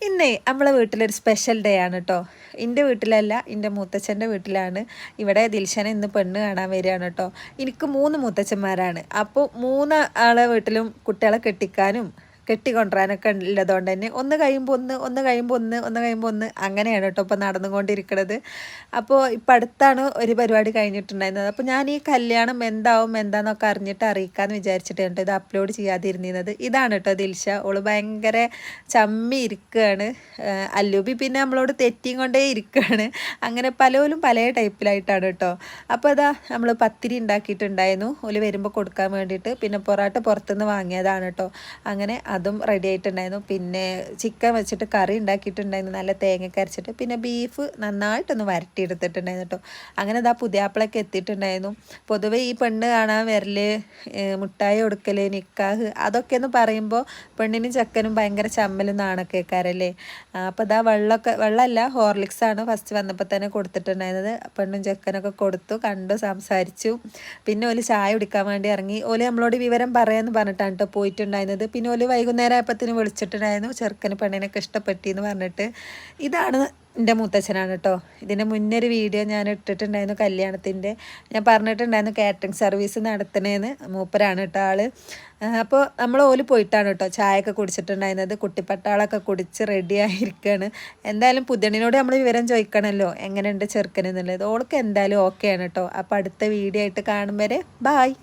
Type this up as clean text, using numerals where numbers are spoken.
ഇന്നേ നമ്മളെ വീട്ടിലൊരു സ്പെഷ്യൽ ഡേ ആണ് കേട്ടോ. എൻ്റെ വീട്ടിലല്ല, എൻ്റെ മൂത്തച്ഛൻ്റെ വീട്ടിലാണ്. ഇവിടെ ദിൽഷനെ ഇന്ന് പെണ്ണ് കാണാൻ വരികയാണ് കേട്ടോ. എനിക്ക് 3 മൂത്തച്ഛന്മാരാണ്. അപ്പോൾ 3 ആളെ വീട്ടിലും കുട്ടികളെ കെട്ടിക്കാനും കെട്ടിക്കൊണ്ടുവരാനൊക്കെ ഉള്ളതുകൊണ്ട് തന്നെ ഒന്ന് കഴിയുമ്പോൾ ഒന്ന് ഒന്ന് കഴിയുമ്പോൾ ഒന്ന് ഒന്ന് കഴിയുമ്പോൾ ഒന്ന് അങ്ങനെയാണ് കേട്ടോ ഇപ്പോൾ നടന്നുകൊണ്ടിരിക്കുന്നത്. അപ്പോൾ ഇപ്പം അടുത്താണ് ഒരു പരിപാടി കഴിഞ്ഞിട്ടുണ്ടായിരുന്നത്. അപ്പോൾ ഞാൻ ഈ കല്യാണം എന്താവും എന്താണെന്നൊക്കെ അറിഞ്ഞിട്ട് അറിയിക്കാമെന്ന് വിചാരിച്ചിട്ടാണ് ഇത് അപ്ലോഡ് ചെയ്യാതിരുന്നത്. ഇതാണ് കേട്ടോ ദിൽഷ. ഓള് ഭയങ്കര ചമ്മി ഇരിക്കുകയാണ്. അല്ലൂബി പിന്നെ നമ്മളോട് തെറ്റിയും കൊണ്ടേ ഇരിക്കുകയാണ്. അങ്ങനെ പലരും പല ടൈപ്പിലായിട്ടാണ് കേട്ടോ. അപ്പോൾ അതാ നമ്മൾ പത്തിരി ഉണ്ടാക്കിയിട്ടുണ്ടായിരുന്നു ഓല് വരുമ്പോൾ കൊടുക്കാൻ വേണ്ടിയിട്ട്. പിന്നെ പൊറാട്ട പുറത്തുനിന്ന് വാങ്ങിയതാണ് കേട്ടോ. അങ്ങനെ അതും റെഡി ആയിട്ടുണ്ടായിരുന്നു. പിന്നെ ചിക്കൻ വെച്ചിട്ട് കറി ഉണ്ടാക്കിയിട്ടുണ്ടായിരുന്നു, നല്ല തേങ്ങയൊക്കെ അരച്ചിട്ട്. പിന്നെ ബീഫ് നന്നായിട്ടൊന്ന് വരട്ടിയെടുത്തിട്ടുണ്ടായിരുന്നു കേട്ടോ. അങ്ങനെ ഇതാ പുതിയാപ്പിളൊക്കെ എത്തിയിട്ടുണ്ടായിരുന്നു. പൊതുവെ ഈ പെണ്ണ് കാണാൻ വരല്, മുട്ടായി കൊടുക്കൽ, നിക്കാഹ് അതൊക്കെ എന്ന് പറയുമ്പോൾ പെണ്ണിനും ചെക്കനും ഭയങ്കര ചമ്മലും നാണൊക്കെ കേൾക്കാറല്ലേ. അപ്പോൾ ഇതാ വെള്ളമല്ല ഹോർലിക്സാണ് ഫസ്റ്റ് വന്നപ്പോൾ തന്നെ കൊടുത്തിട്ടുണ്ടായിരുന്നത്. പെണ്ണും ചെക്കനൊക്കെ കൊടുത്തു, കണ്ടു, സംസാരിച്ചു. പിന്നെ ഓല് ചായ കുടിക്കാൻ വേണ്ടി ഇറങ്ങി. ഓല് നമ്മളോട് വിവരം പറയാമെന്ന് പറഞ്ഞിട്ടാണ് കേട്ടോ പോയിട്ടുണ്ടായിരുന്നത്. പിന്നെ ഓല് വൈകുന്നേരം ആയപ്പത്തിന് വിളിച്ചിട്ടുണ്ടായിരുന്നു ചെറുക്കന് പെണ്ണിനൊക്കെ ഇഷ്ടപ്പെട്ടെന്ന് പറഞ്ഞിട്ട്. ഇതാണ് എൻ്റെ മൂത്തച്ഛനാണ് കേട്ടോ. ഇതിൻ്റെ മുന്നൊരു വീഡിയോ ഞാൻ ഇട്ടിട്ടുണ്ടായിരുന്നു കല്യാണത്തിൻ്റെ. ഞാൻ പറഞ്ഞിട്ടുണ്ടായിരുന്നു കാറ്ററിംഗ് സർവീസ് നടത്തണേന്ന്. മൂപ്പരാണ് കേട്ടോ ആള്. അപ്പോൾ നമ്മൾ ഓല് പോയിട്ടാണ് കേട്ടോ ചായയൊക്കെ കുടിച്ചിട്ടുണ്ടായിരുന്നത്. കുട്ടിപ്പട്ടാളൊക്കെ കുടിച്ച് റെഡി ആയിരിക്കുകയാണ്. എന്തായാലും പുതിയണ്ണിനോട് നമ്മൾ വിവരം ചോദിക്കണമല്ലോ എങ്ങനെയുണ്ട് ചെറുക്കനെന്നുള്ളത്. ഓൾക്ക് എന്തായാലും ഓക്കെയാണ് കേട്ടോ. അപ്പോൾ അടുത്ത വീഡിയോ ആയിട്ട് കാണും വരെ ബായ്.